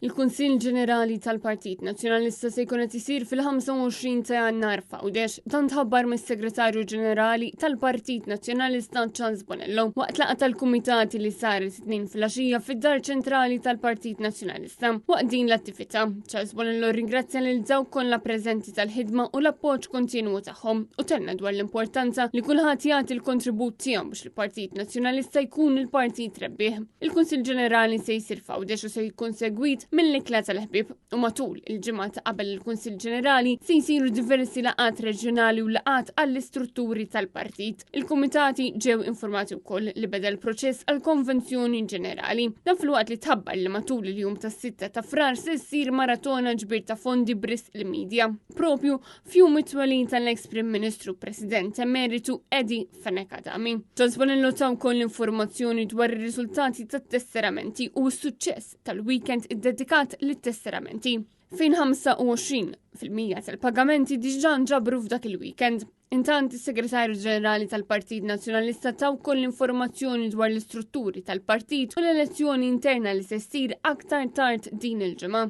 Il-Kunsill Ġenerali tal-Partit Nazzjonalista se jkun qed isir fil-25 ta' Jannar f'Għawdex, dan tħabbar mis-Segretarju Ġenerali tal-Partit Nazzjonalista Charles Bonello waqt laqgħa tal-kumitati li saret it-tnejn fil-għaxija fid-Dar Ċentrali tal-Partit Nazzjonalista. Waqt din l-attività, Charles Bonello ringrazzja lil dawk kollha preżenti tal-ħidma u l-appoġġ kontinwu tagħhom u tenna dwar l-importanza li kulħadd jagħti l-kontribut tiegħu biex il-Partit Nazzjonalista jkun il-partit rebbieħ. Il-Kunsill Ġenerali se jsir f'Għawdex u se jkun segwit mill-ikla tal-ħbib u matul il-ġimgħa ta' qabel il-Kunsill Ġenerali se jsiru diversi laqat reġjonali u laqat għall-istrutturi tal-partit. Il-kumitati ġew informati wkoll li beda l-proċess għal konvenzjoni ġenerali. Dan fil-waqt li tħabbar li matul il-jum tas-6 ta' frar se ssir maratona ġbir ta' fondi bris il-medja. Propju fjum it-twelin tal-ex Prim Ministru President Emeritu Edi Fenekadami. Charles Bonello ta' wkoll l-informazzjoni dwar ir-riżultati tat-tesseramenti u s-suċċess tal-weekend dedikat lit-tesseramenti fejn 25% tal-pagamenti diġà ġabru f'dak il-weekend. Intant is-Segretarju Ġenerali tal-Partit Nazzjonalista ta' wkoll informazzjoni dwar l-istrutturi tal-partit u l-elezzjoni interna li se ssir aktar tard din il-ġimgħa.